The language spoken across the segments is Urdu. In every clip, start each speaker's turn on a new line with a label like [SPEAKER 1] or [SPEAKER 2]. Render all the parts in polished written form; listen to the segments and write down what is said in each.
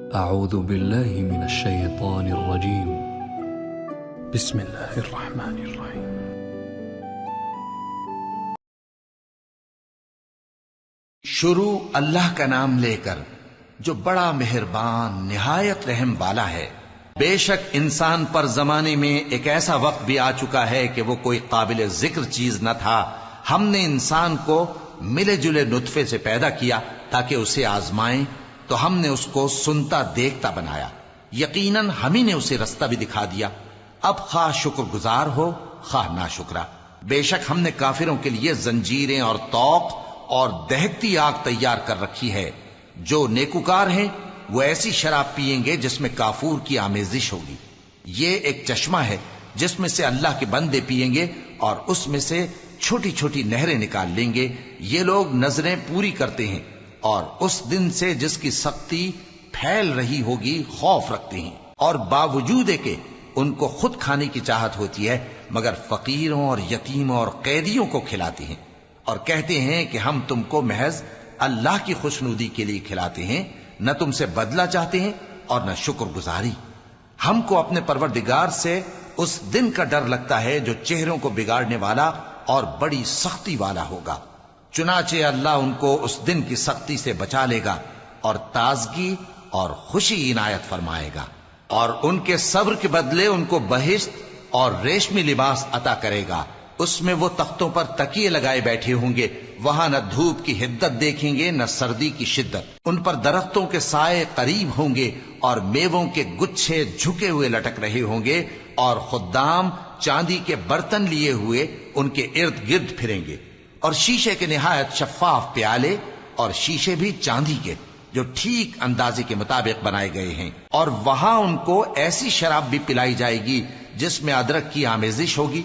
[SPEAKER 1] أعوذ بالله من الشيطان الرجيم. بسم الله الرحمن الرحيم.
[SPEAKER 2] شروع اللہ کا نام لے کر جو بڑا مہربان نہایت رحم والا ہے۔ بے شک انسان پر زمانے میں ایک ایسا وقت بھی آ چکا ہے کہ وہ کوئی قابل ذکر چیز نہ تھا۔ ہم نے انسان کو ملے جلے نطفے سے پیدا کیا تاکہ اسے آزمائیں، تو ہم نے اس کو سنتا دیکھتا بنایا، یقیناً ہم ہی نے اسے رستہ بھی دکھا دیا۔ اب خواہ شکر گزار ہو خواہ ناشکرا۔ بے شک ہم نے کافروں کے لیے زنجیریں اور طوق اور دہکتی آگ تیار کر رکھی ہے۔ جو نیکوکار ہیں وہ ایسی شراب پیئیں گے جس میں کافور کی آمیزش ہوگی۔ یہ ایک چشمہ ہے جس میں سے اللہ کے بندے پیئیں گے اور اس میں سے چھوٹی چھوٹی نہریں نکال لیں گے۔ یہ لوگ نظریں پوری کرتے ہیں اور اس دن سے جس کی سختی پھیل رہی ہوگی خوف رکھتے ہیں، اور باوجود کہ ان کو خود کھانے کی چاہت ہوتی ہے مگر فقیروں اور یتیموں اور قیدیوں کو کھلاتے ہیں، اور کہتے ہیں کہ ہم تم کو محض اللہ کی خوشنودی کے لیے کھلاتے ہیں، نہ تم سے بدلہ چاہتے ہیں اور نہ شکر گزاری۔ ہم کو اپنے پروردگار سے اس دن کا ڈر لگتا ہے جو چہروں کو بگاڑنے والا اور بڑی سختی والا ہوگا۔ چنانچہ اللہ ان کو اس دن کی سختی سے بچا لے گا اور تازگی اور خوشی عنایت فرمائے گا، اور ان کے صبر کے بدلے ان کو بہشت اور ریشمی لباس عطا کرے گا۔ اس میں وہ تختوں پر تکیے لگائے بیٹھے ہوں گے، وہاں نہ دھوپ کی حدت دیکھیں گے نہ سردی کی شدت۔ ان پر درختوں کے سائے قریب ہوں گے اور میووں کے گچھے جھکے ہوئے لٹک رہے ہوں گے، اور خدام چاندی کے برتن لیے ہوئے ان کے ارد گرد پھریں گے، اور شیشے کے نہایت شفاف پیالے، اور شیشے بھی چاندی کے جو ٹھیک اندازے کے مطابق بنائے گئے ہیں۔ اور وہاں ان کو ایسی شراب بھی پلائی جائے گی جس میں ادرک کی آمیزش ہوگی۔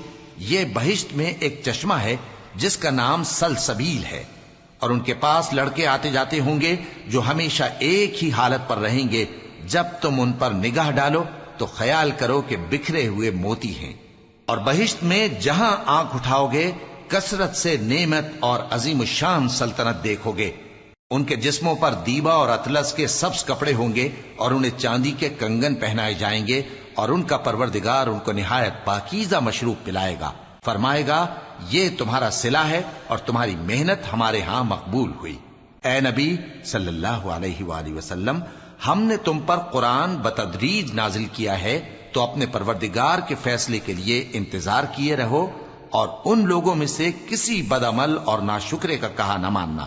[SPEAKER 2] یہ بہشت میں ایک چشمہ ہے جس کا نام سلسبیل ہے، اور ان کے پاس لڑکے آتے جاتے ہوں گے جو ہمیشہ ایک ہی حالت پر رہیں گے۔ جب تم ان پر نگاہ ڈالو تو خیال کرو کہ بکھرے ہوئے موتی ہیں۔ اور بہشت میں جہاں آنکھ اٹھاؤ گے کثرت سے نعمت اور عظیم الشان سلطنت دیکھو گے۔ ان کے جسموں پر دیبا اور اطلس کے سبز کپڑے ہوں گے، اور انہیں چاندی کے کنگن پہنائے جائیں گے، اور ان کا پروردگار ان کو نہایت پاکیزہ مشروب پلائے گا، فرمائے گا یہ تمہارا صلہ ہے اور تمہاری محنت ہمارے ہاں مقبول ہوئی۔ اے نبی صلی اللہ علیہ وآلہ وسلم، ہم نے تم پر قرآن بتدریج نازل کیا ہے، تو اپنے پروردگار کے فیصلے کے لیے انتظار کیے رہو، اور ان لوگوں میں سے کسی بدعمل اور ناشکرے کا کہا نہ ماننا،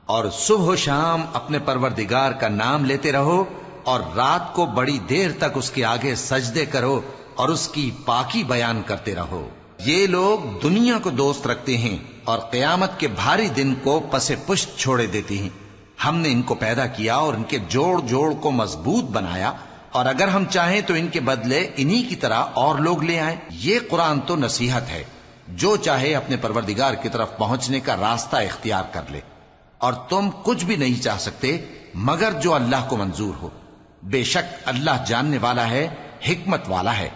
[SPEAKER 2] اور صبح و شام اپنے پروردگار کا نام لیتے رہو، اور رات کو بڑی دیر تک اس کے آگے سجدے کرو اور اس کی پاکی بیان کرتے رہو۔ یہ لوگ دنیا کو دوست رکھتے ہیں اور قیامت کے بھاری دن کو پس پشت چھوڑے دیتے ہیں۔ ہم نے ان کو پیدا کیا اور ان کے جوڑ جوڑ کو مضبوط بنایا، اور اگر ہم چاہیں تو ان کے بدلے انہی کی طرح اور لوگ لے آئیں۔ یہ قرآن تو نصیحت ہے، جو چاہے اپنے پروردگار کی طرف پہنچنے کا راستہ اختیار کر لے، اور تم کچھ بھی نہیں چاہ سکتے مگر جو اللہ کو منظور ہو۔ بے شک اللہ جاننے والا ہے، حکمت والا ہے۔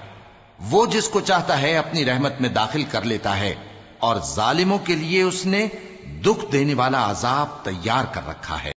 [SPEAKER 2] وہ جس کو چاہتا ہے اپنی رحمت میں داخل کر لیتا ہے، اور ظالموں کے لیے اس نے دکھ دینے والا عذاب تیار کر رکھا ہے۔